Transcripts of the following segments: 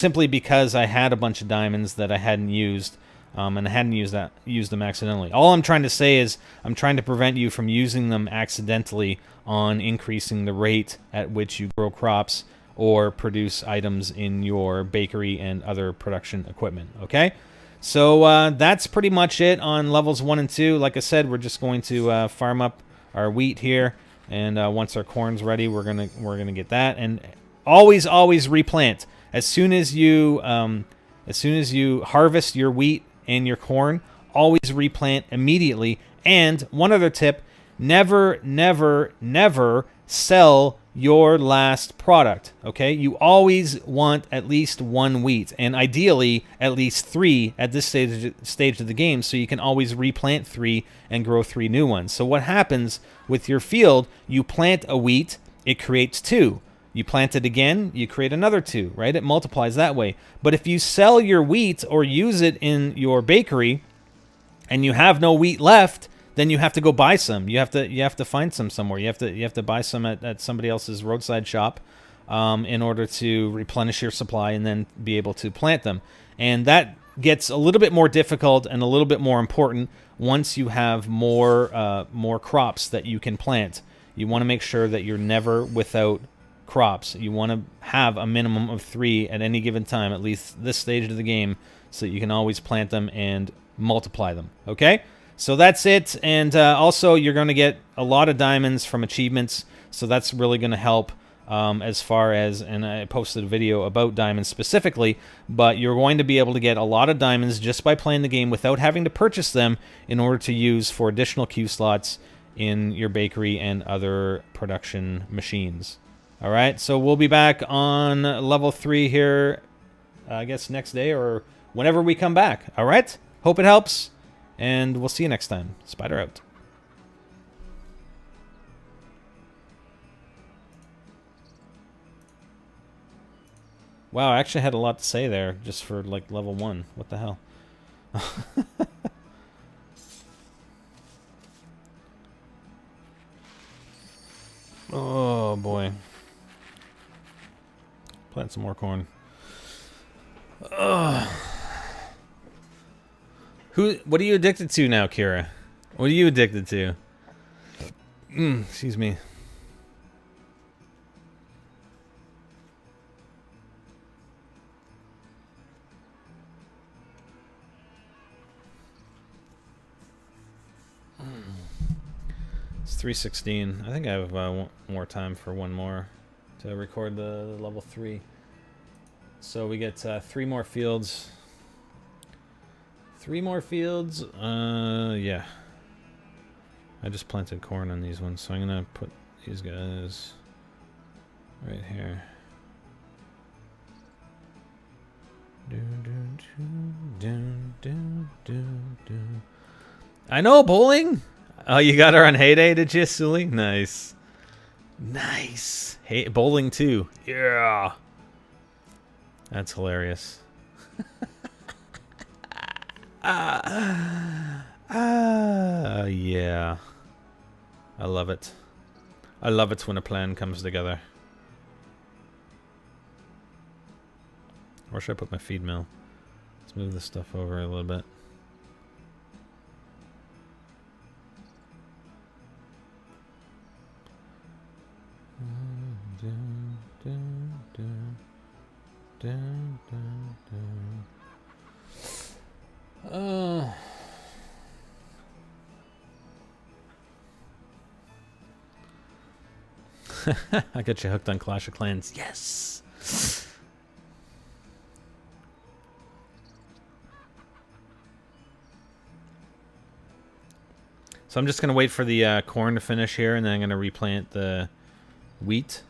simply because I had a bunch of diamonds that I hadn't used, and I hadn't used them accidentally. All I'm trying to say is I'm trying to prevent you from using them accidentally on increasing the rate at which you grow crops or produce items in your bakery and other production equipment. Okay, so that's pretty much it on levels 1 and 2. Like I said, we're just going to farm up our wheat here, and once our corn's ready, we're gonna get that. And always replant as soon as you harvest your wheat and your corn. Always replant immediately. And one other tip: never sell your last product. Okay, you always want at least 1 wheat, and ideally at least 3 at this stage of the game, so you can always replant 3 and grow 3 new ones. So what happens with your field? You plant a wheat, it creates 2. You plant it again, you create another 2, right? It multiplies that way. But if you sell your wheat or use it in your bakery and you have no wheat left, then you have to go buy some. You have to find some somewhere. You have to buy some at somebody else's roadside shop in order to replenish your supply and then be able to plant them. And that gets a little bit more difficult and a little bit more important once you have more crops that you can plant. You want to make sure that you're never without crops. You want to have a minimum of 3 at any given time, at least this stage of the game, so that you can always plant them and multiply them. Okay? So that's it. And also, you're going to get a lot of diamonds from achievements, so that's really going to help as far as, and I posted a video about diamonds specifically, but you're going to be able to get a lot of diamonds just by playing the game without having to purchase them in order to use for additional queue slots in your bakery and other production machines. All right, so we'll be back on level 3 here, I guess next day or whenever we come back. All right, hope it helps, and we'll see you next time. Spider out. Wow, I actually had a lot to say there just for like level 1. What the hell? Oh boy. Plant some more corn. Ugh. What are you addicted to now, Kira? What are you addicted to? Excuse me. It's 3:16. I think I have more time for one more to record the level 3. So we get 3 more fields. 3 more fields. Yeah. I just planted corn on these ones, so I'm gonna put these guys right here. I know, bowling. Oh, you got her on Heyday, did you, Sully? Nice. Nice. Hey, bowling too. Yeah. That's hilarious. Yeah. I love it. I love it when a plan comes together. Where should I put my feed mill? Let's move this stuff over a little bit. I got you hooked on Clash of Clans. Yes. So I'm just gonna wait for the corn to finish here, and then I'm gonna replant the wheat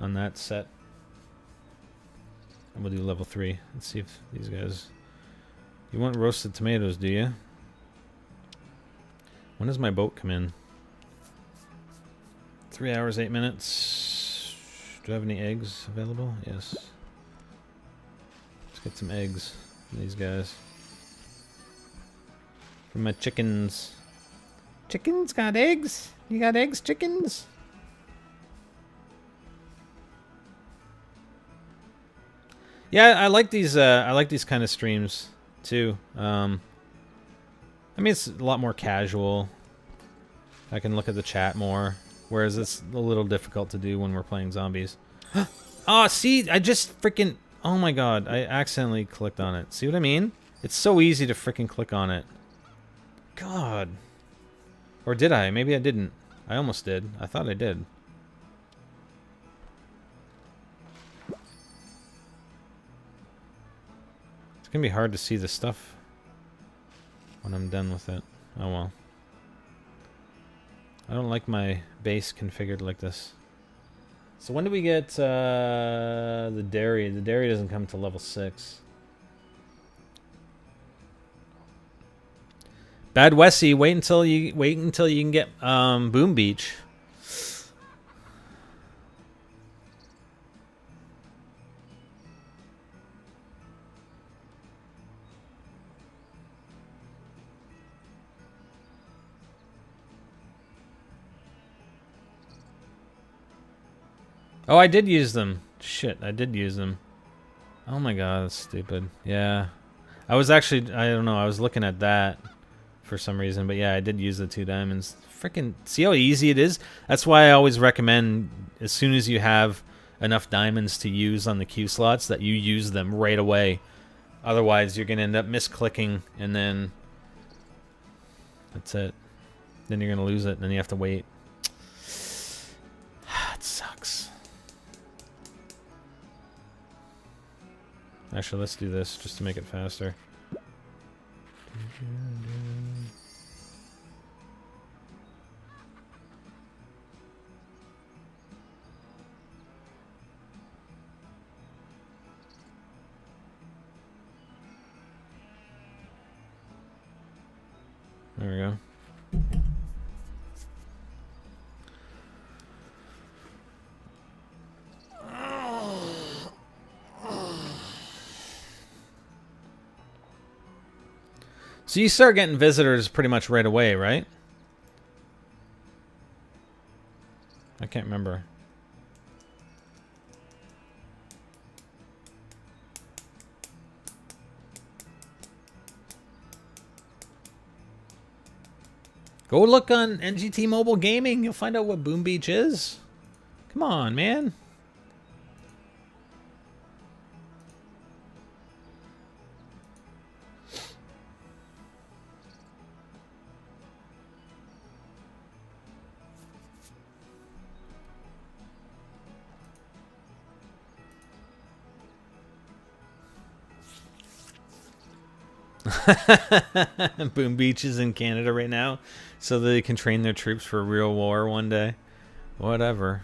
on that set. And we'll do level 3. Let's see if these guys... You want roasted tomatoes, do you? When does my boat come in? 3 hours, 8 minutes. Do I have any eggs available? Yes. Let's get some eggs from these guys. From my chickens. Chickens got eggs? You got eggs, chickens? Yeah, I like these. I like these kind of streams too. I mean, it's a lot more casual. I can look at the chat more, whereas it's a little difficult to do when we're playing zombies. Oh, see, I just freaking... Oh my god, I accidentally clicked on it. See what I mean? It's so easy to freaking click on it. God. Or did I? Maybe I didn't. I almost did. I thought I did. It's gonna be hard to see the stuff when I'm done with it. Oh well. I don't like my base configured like this. So when do we get the dairy? The dairy doesn't come to level 6. Bad Wessie, wait until you can get Boom Beach. Oh, I did use them. Shit, I did use them. Oh my god, that's stupid. Yeah. I was actually, I don't know, I was looking at that for some reason, but yeah, I did use the 2 diamonds. Freaking, see how easy it is? That's why I always recommend, as soon as you have enough diamonds to use on the Q slots, that you use them right away. Otherwise, you're going to end up misclicking, and then that's it. Then you're going to lose it, and then you have to wait. It sucks. Actually, let's do this just to make it faster. There we go. So you start getting visitors pretty much right away, right? I can't remember. Go look on NGT Mobile Gaming. You'll find out what Boom Beach is. Come on, man. Boom Beach is in Canada right now, so they can train their troops for real war one day. Whatever.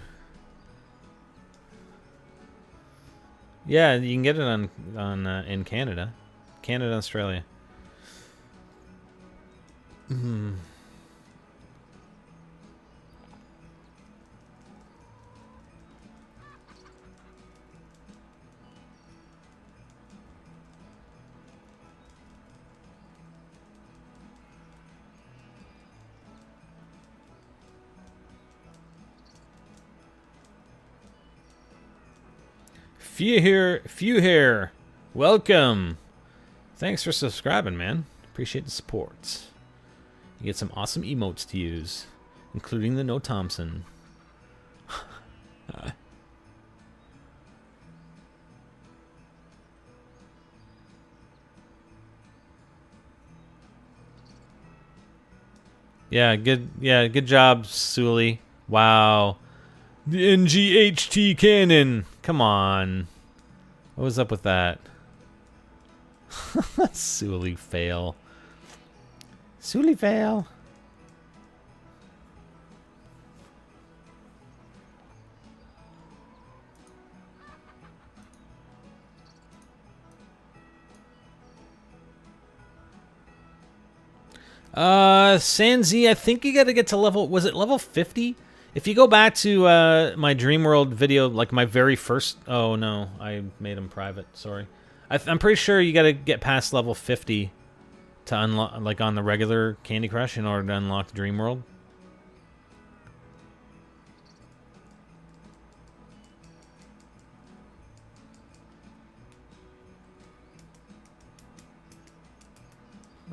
Yeah, you can get it on in Canada, Australia. Few here. Welcome. Thanks for subscribing, man. Appreciate the support. You get some awesome emotes to use, including the No Thompson. Good job, Sully. Wow. The NGHT cannon. Come on. What was up with that? Sully fail. Sully fail. Sanzi, I think you gotta get to level, was it level 50? If you go back to my Dream World video, like my very first... Oh, no. I made them private. Sorry. I'm pretty sure you got to get past level 50 to unlock, like on the regular Candy Crush, in order to unlock Dream World.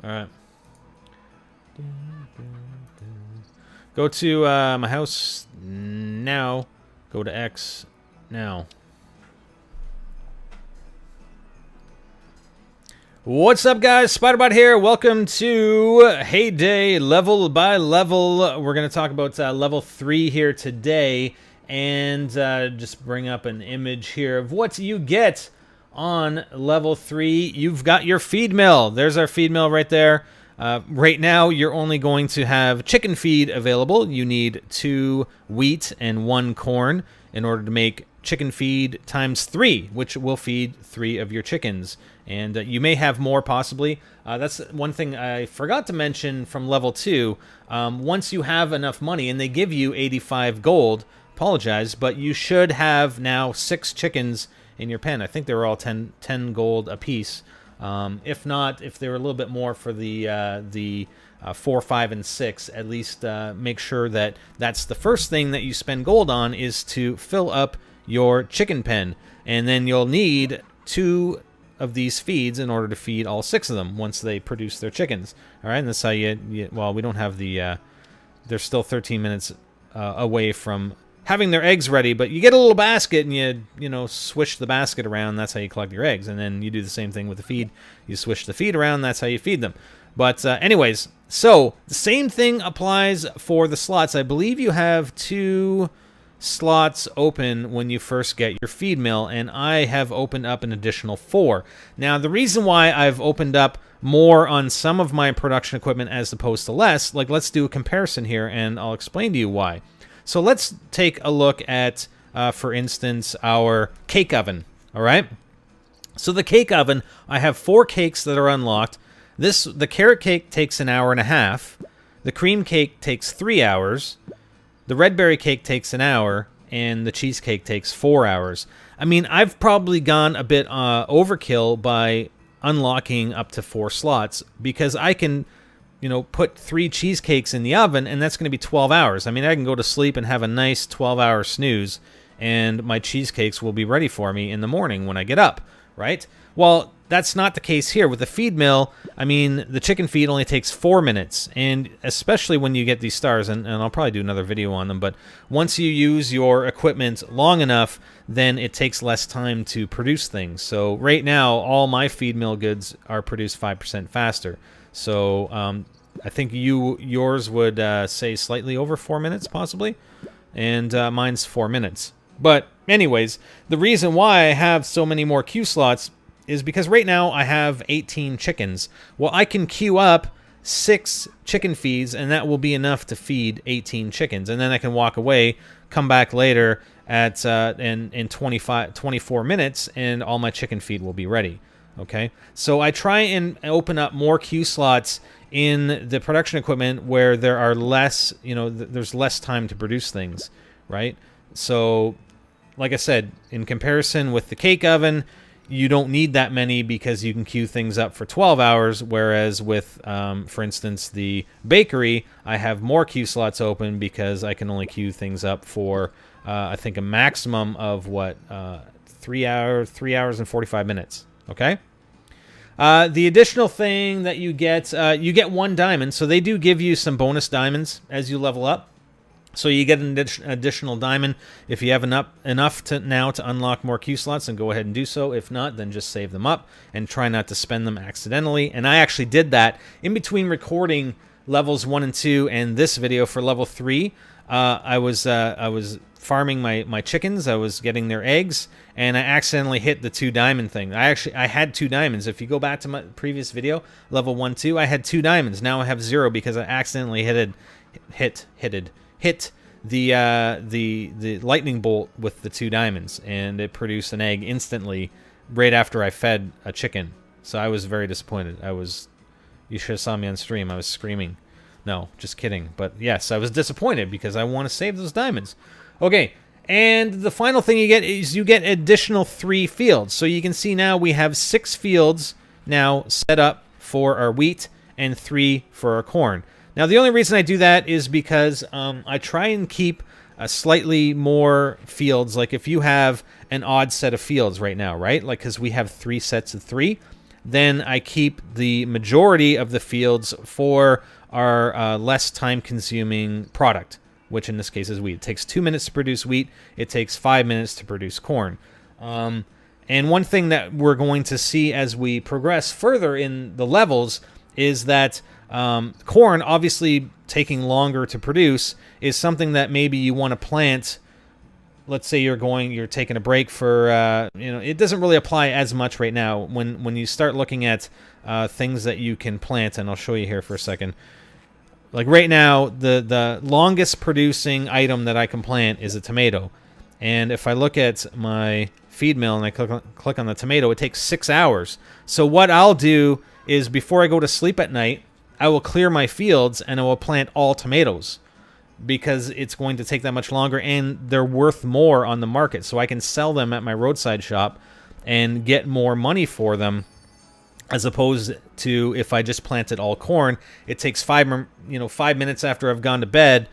All right. Go to my house now. Go to X now. What's up, guys? Spiderbot here. Welcome to Heyday Level by Level. We're going to talk about Level 3 here today, and just bring up an image here of what you get on Level 3. You've got your feed mill. There's our feed mill right there. Right now, you're only going to have chicken feed available. You need 2 wheat and 1 corn in order to make chicken feed times 3, which will feed 3 of your chickens. And you may have more, possibly. That's one thing I forgot to mention from Level 2. Once you have enough money, and they give you 85 gold, apologize, but you should have now 6 chickens in your pen. I think they were all 10 gold apiece. If not, if they were a little bit more for the 4, 5, and 6, at least make sure that that's the first thing that you spend gold on, is to fill up your chicken pen. And then you'll need 2 of these feeds in order to feed all 6 of them once they produce their chickens. All right, and that's how you well, we don't have the they're still 13 minutes away from having their eggs ready, but you get a little basket and you know, swish the basket around. That's how you collect your eggs. And then you do the same thing with the feed. You swish the feed around. That's how you feed them. But anyways, so the same thing applies for the slots. I believe you have 2 slots open when you first get your feed mill, and I have opened up an additional 4. Now, the reason why I've opened up more on some of my production equipment as opposed to less, like, let's do a comparison here, and I'll explain to you why. So let's take a look at, for instance, our cake oven, all right? So the cake oven, I have 4 cakes that are unlocked. The carrot cake takes an hour and a half. The cream cake takes 3 hours. The red berry cake takes an hour, and the cheesecake takes 4 hours. I mean, I've probably gone a bit overkill by unlocking up to 4 slots, because I can, you know, put 3 cheesecakes in the oven, and that's going to be 12 hours. I mean, I can go to sleep and have a nice 12-hour snooze, and my cheesecakes will be ready for me in the morning when I get up, right? Well, that's not the case here. With the feed mill, I mean, the chicken feed only takes 4 minutes, and especially when you get these stars, and I'll probably do another video on them, but once you use your equipment long enough, then it takes less time to produce things. So right now, all my feed mill goods are produced 5% faster. So I think yours would say slightly over 4 minutes, possibly, and mine's 4 minutes. But anyways, the reason why I have so many more queue slots is because right now I have 18 chickens. Well, I can queue up 6 chicken feeds, and that will be enough to feed 18 chickens. And then I can walk away, come back later at in 24 minutes, and all my chicken feed will be ready. Okay, so I try and open up more queue slots in the production equipment where there are less, you know, there's less time to produce things, right? So, like I said, in comparison with the cake oven, you don't need that many because you can queue things up for 12 hours, whereas with, for instance, the bakery, I have more queue slots open because I can only queue things up for, I think, a maximum of, 3 hours and 45 minutes, okay? The additional thing that you get 1 diamond, so they do give you some bonus diamonds as you level up. So you get an additional diamond. If you have enough to unlock more queue slots, then go ahead and do so. If not, then just save them up and try not to spend them accidentally. And I actually did that in between recording levels 1 and 2 and this video for level 3. I was farming my chickens. I was getting their eggs, and I accidentally hit the 2 diamond thing. I had 2 diamonds. If you go back to my previous video, level 1, 2, I had 2 diamonds. Now I have 0 because I accidentally hit the lightning bolt with the 2 diamonds, and it produced an egg instantly right after I fed a chicken. So I was very disappointed. You should have saw me on stream. I was screaming. No, just kidding. But yes, I was disappointed because I want to save those diamonds. Okay, and the final thing you get is you get additional 3 fields. So you can see now we have 6 fields now set up for our wheat and 3 for our corn. Now, the only reason I do that is because I try and keep slightly more fields. Like if you have an odd set of fields right now, right? Like because we have 3 sets of 3. then I keep the majority of the fields for our less time-consuming product, which in this case is wheat. It takes 2 minutes to produce wheat. It takes 5 minutes to produce corn. And one thing that we're going to see as we progress further in the levels is that corn, obviously taking longer to produce, is something that maybe you want to plant. Let's say you're taking a break for, it doesn't really apply as much right now. When you start looking at things that you can plant, and I'll show you here for a second. Like right now, the longest producing item that I can plant is a tomato. And if I look at my feed mill and I click on the tomato, it takes 6 hours. So what I'll do is before I go to sleep at night, I will clear my fields and I will plant all tomatoes, because it's going to take that much longer and they're worth more on the market. So I can sell them at my roadside shop and get more money for them, as opposed to if I just planted all corn. It takes 5 minutes after I've gone to bed,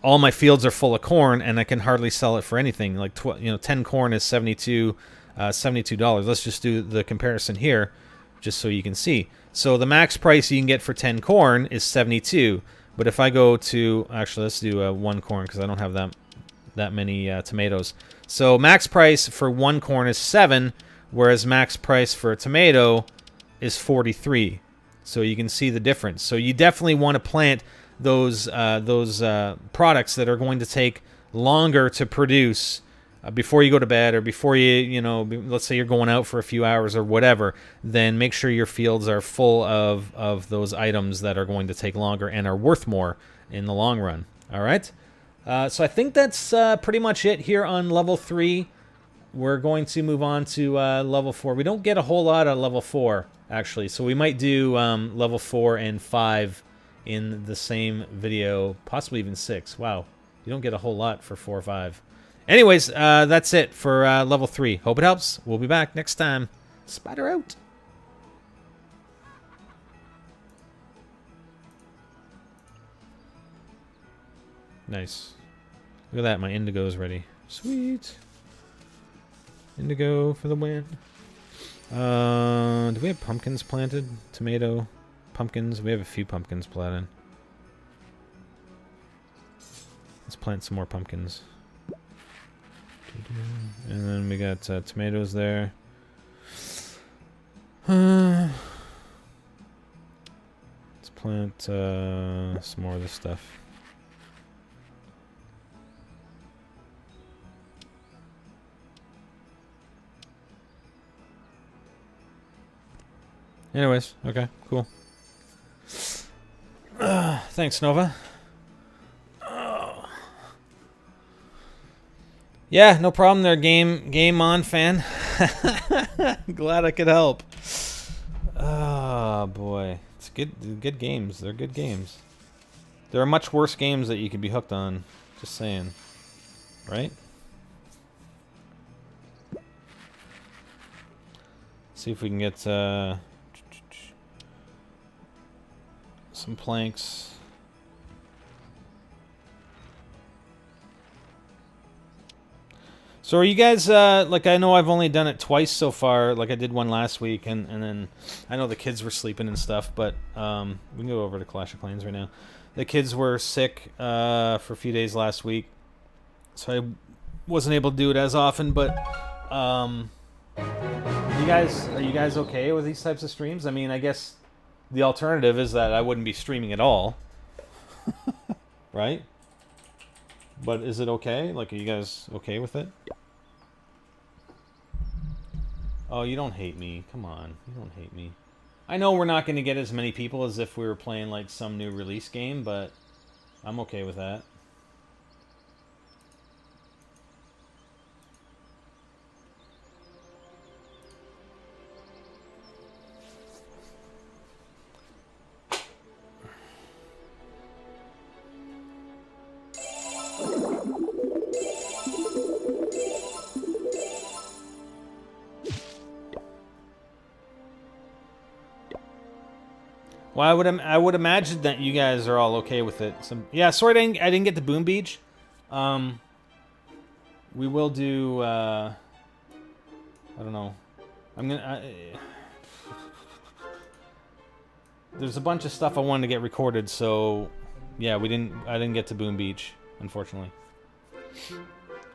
all my fields are full of corn and I can hardly sell it for anything. Like 10 corn is $72. Let's just do the comparison here just so you can see. So the max price you can get for 10 corn is 72. But if I go to, actually, let's do 1 corn because I don't have that many tomatoes. So max price for 1 corn is 7, whereas max price for a tomato is 43. So you can see the difference. So you definitely want to plant those products that are going to take longer to produce before you go to bed, or before let's say you're going out for a few hours or whatever. Then make sure your fields are full of those items that are going to take longer and are worth more in the long run. All right. So I think that's pretty much it here on level 3. We're going to move on to level 4. We don't get a whole lot on level 4 actually, so we might do level 4 and 5 in the same video, possibly even 6. Wow, you don't get a whole lot for 4 or 5. Anyways, that's it for level 3. Hope it helps. We'll be back next time. Spider out. Nice. Look at that, my indigo is ready. Sweet. Indigo for the win. Do we have pumpkins planted? Tomato, pumpkins. We have a few pumpkins planted. Let's plant some more pumpkins. And then we got tomatoes there. Let's plant some more of this stuff. Anyways, okay, cool. Thanks, Nova. Yeah, no problem there, game on fan. Glad I could help. Oh boy, it's good games. They're good games. There are much worse games that you could be hooked on. Just saying, right? See if we can get some planks. So are you guys, like, I know I've only done it twice so far, like I did one last week, and then I know the kids were sleeping and stuff, but we can go over to Clash of Clans right now. The kids were sick for a few days last week, so I wasn't able to do it as often, but are you guys okay with these types of streams? I mean, I guess the alternative is that I wouldn't be streaming at all, right? But is it okay? Like, are you guys okay with it? Oh, you don't hate me. Come on. You don't hate me. I know we're not going to get as many people as if we were playing, like, some new release game, but I'm okay with that. Well, I would imagine that you guys are all okay with it. Yeah, sorry I didn't get to Boom Beach. We will do. I don't know. there's a bunch of stuff I wanted to get recorded, so yeah, I didn't get to Boom Beach, unfortunately.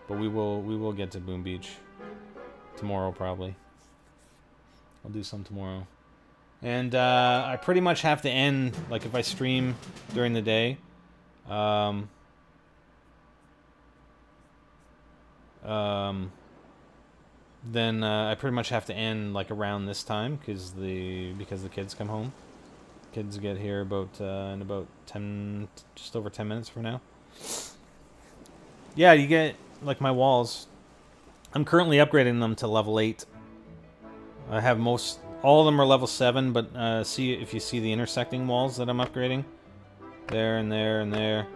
But we will get to Boom Beach tomorrow, probably. I'll do some tomorrow. And I pretty much have to end, like if I stream during the day, then I pretty much have to end like around this time because the kids come home. Kids get here in about 10, just over 10 minutes from now. Yeah, you get like my walls. I'm currently upgrading them to level 8. I have all of them are level 7, but see if you see the intersecting walls that I'm upgrading, there and there and there.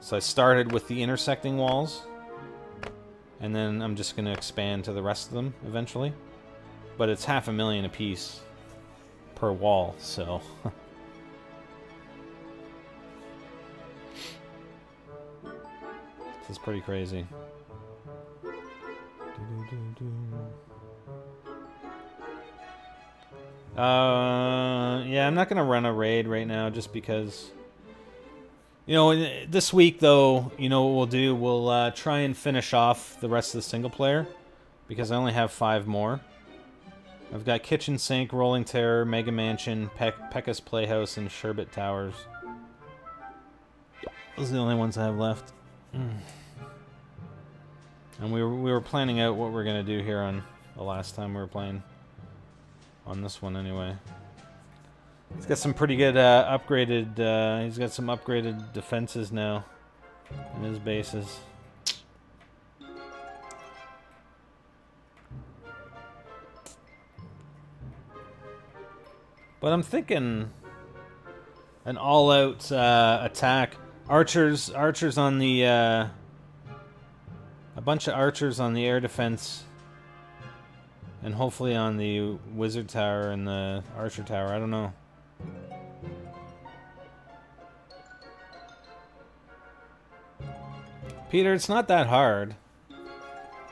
So I started with the intersecting walls, and then I'm just going to expand to the rest of them eventually. But it's $500,000 a piece per wall, so this is pretty crazy. Yeah, I'm not gonna run a raid right now just because, you know, this week though, you know what we'll do? We'll try and finish off the rest of the single player because I only have 5 more. I've got Kitchen Sink, Rolling Terror, Mega Mansion, Pekka's Playhouse, and Sherbet Towers. Those are the only ones I have left. And we were planning out what we're gonna do here on the last time we were playing. On this one, anyway. He's got some pretty good upgraded. He's got some upgraded defenses now in his bases. But I'm thinking an all-out attack. Archers on the a bunch of archers on the air defense. And hopefully on the Wizard Tower and the Archer Tower. I don't know. Peter, it's not that hard.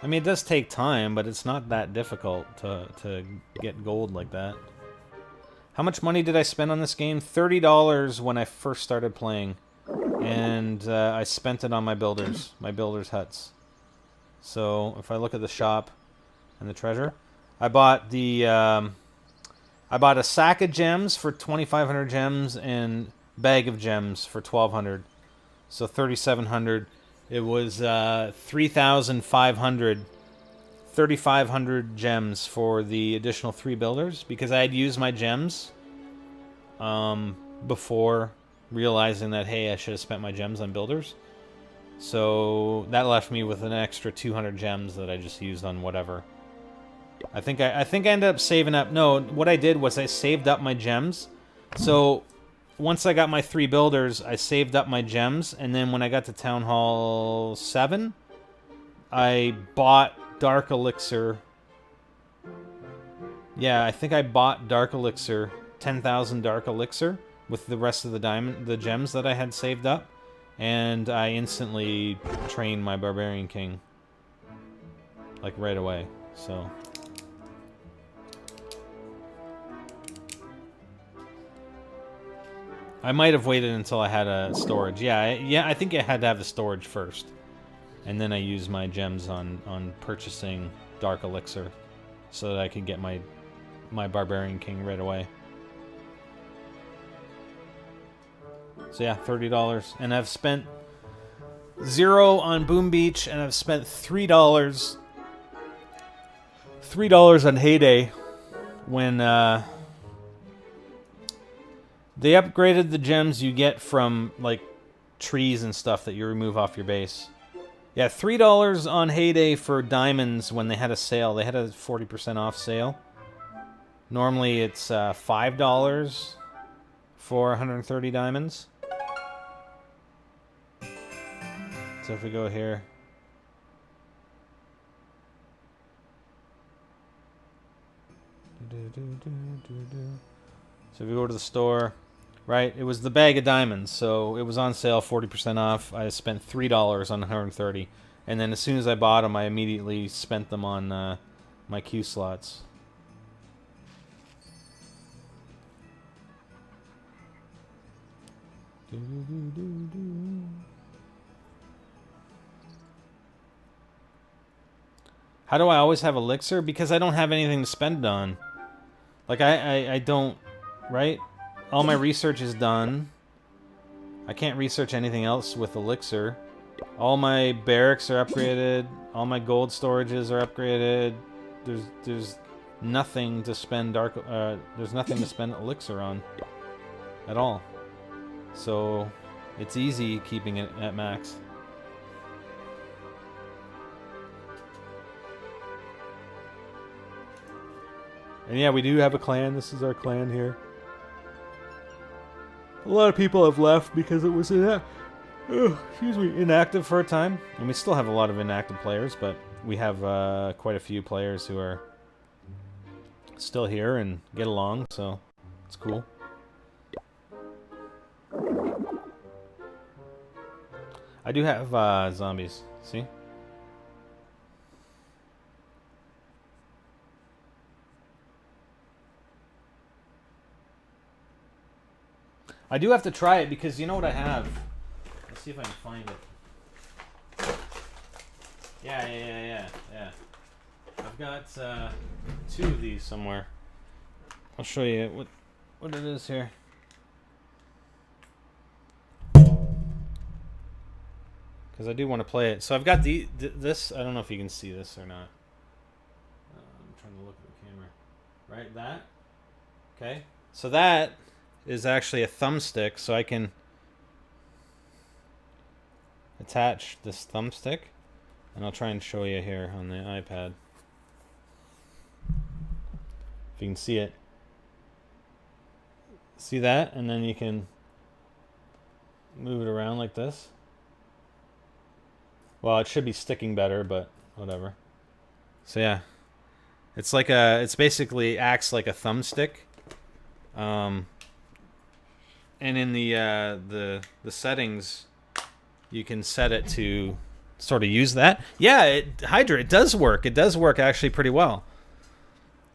I mean, it does take time, but it's not that difficult to get gold like that. How much money did I spend on this game? $30 when I first started playing. And I spent it on my builders huts. So if I look at the shop and the treasure... I bought a sack of gems for 2,500 gems and bag of gems for 1,200, so 3,700. It was 3,500 gems for the additional 3 builders because I had used my gems before realizing that hey, I should have spent my gems on builders. So that left me with an extra 200 gems that I just used on whatever. I think I ended up saving up. No, what I did was I saved up my gems. So once I got my 3 builders, I saved up my gems, and then when I got to Town Hall 7, I bought Dark Elixir. Yeah, I think I bought Dark Elixir, 10,000 Dark Elixir with the rest of the gems that I had saved up, and I instantly trained my Barbarian King like right away. So I might have waited until I had a storage. Yeah, I think I had to have the storage first. And then I used my gems on purchasing Dark Elixir so that I could get my Barbarian King right away. So yeah, $30. And I've spent 0 on Boom Beach, and I've spent $3 on Heyday when they upgraded the gems you get from, like, trees and stuff that you remove off your base. Yeah, $3 on Heyday for diamonds when they had a sale. They had a 40% off sale. Normally it's $5 for 130 diamonds. So if we go here... So if we go to the store... Right, it was the bag of diamonds, so it was on sale, 40% off. I spent $3 on 130, and then as soon as I bought them, I immediately spent them on my Q slots. How do I always have elixir? Because I don't have anything to spend it on. Like, I don't... Right? All my research is done. I can't research anything else with elixir. All my barracks are upgraded. All my gold storages are upgraded. There's nothing to spend there's nothing to spend elixir on at all. So it's easy keeping it at max. And yeah, we do have a clan. This is our clan here. A lot of people have left because it was inactive for a time. And we still have a lot of inactive players, but we have quite a few players who are still here and get along, so it's cool. I do have zombies, see? I do have to try it because you know what I have? Let's see if I can find it. Yeah. I've got 2 of these somewhere. I'll show you what it is here. Because I do want to play it. So I've got this. I don't know if you can see this or not. I'm trying to look at the camera. Right, that. Okay. So that is actually a thumbstick, so I can attach this thumbstick, and I'll try and show you here on the iPad if you can see it. See that? And then you can move it around like this. Well, it should be sticking better, but whatever. So yeah, it's like it's basically acts like a thumbstick. And in the settings, you can set it to sort of use that. Yeah, Hydra, it does work. It does work actually pretty well.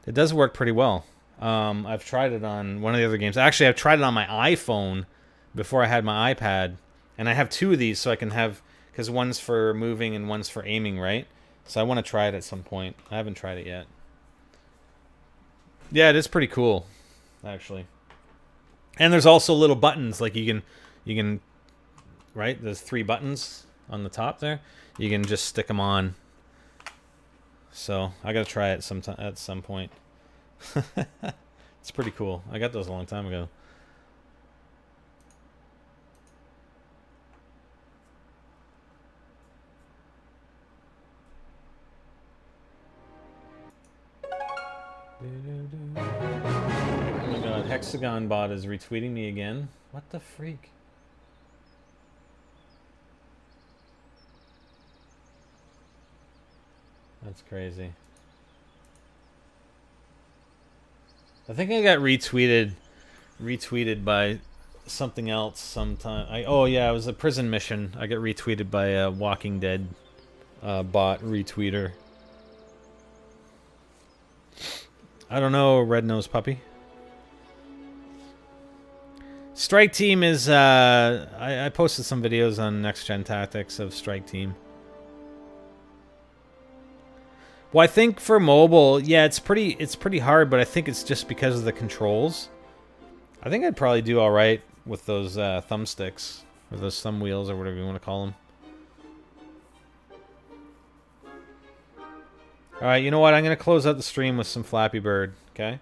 It does work pretty well. I've tried it on one of the other games. Actually, I've tried it on my iPhone before I had my iPad. And I have 2 of these so I can have... Because one's for moving and one's for aiming, right? So I want to try it at some point. I haven't tried it yet. Yeah, it is pretty cool, actually. And there's also little buttons, like you can, right? There's 3 buttons on the top there. You can just stick them on. So I gotta try it at some point. It's pretty cool. I got those a long time ago. Oh my god, Hexagon Bot is retweeting me again. What the freak? That's crazy. I think I got retweeted by something else sometime. Oh yeah, it was a prison mission. I got retweeted by a Walking Dead bot retweeter. I don't know, Red Nose Puppy. Strike Team is I posted some videos on Next Gen Tactics of Strike Team. Well, I think for mobile, yeah, it's pretty hard, but I think it's just because of the controls. I think I'd probably do all right with those thumbsticks or those thumb wheels or whatever you want to call them. All right, you know what? I'm gonna close out the stream with some Flappy Bird. Okay.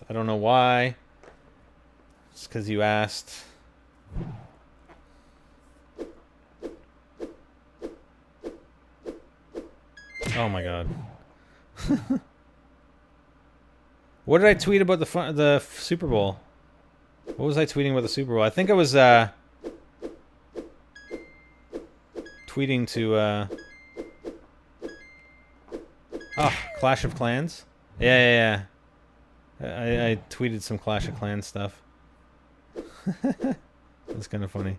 I don't know why. It's because you asked. Oh my god. What did I tweet about the Super Bowl? What was I tweeting about the Super Bowl? I think I was tweeting to oh, Clash of Clans? Yeah. I tweeted some Clash of Clans stuff. That's kind of funny.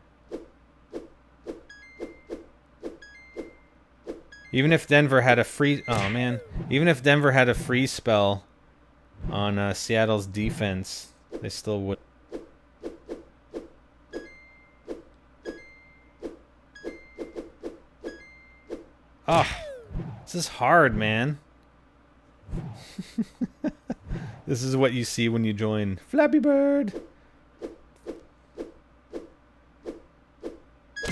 Even if Denver had a free... Oh, man. Even if Denver had a free spell on Seattle's defense, they still would... Ah, this is hard, man. This is what you see when you join Flappy Bird.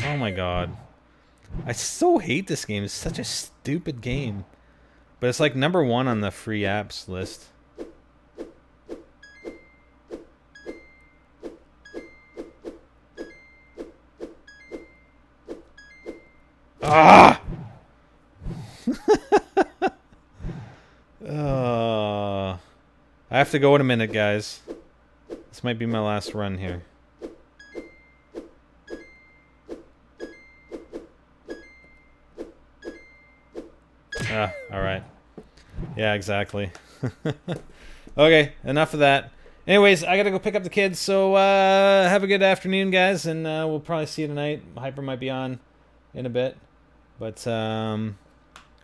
Oh my god. I so hate this game. It's such a stupid game. But it's like #1 on the free apps list. Ah! I have to go in a minute, guys. This might be my last run here. Alright. Yeah, exactly. Okay, enough of that. Anyways, I gotta go pick up the kids, so have a good afternoon, guys, and we'll probably see you tonight. Hyper might be on in a bit, but or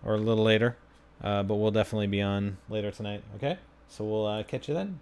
a little later, but we'll definitely be on later tonight, okay? So we'll catch you then.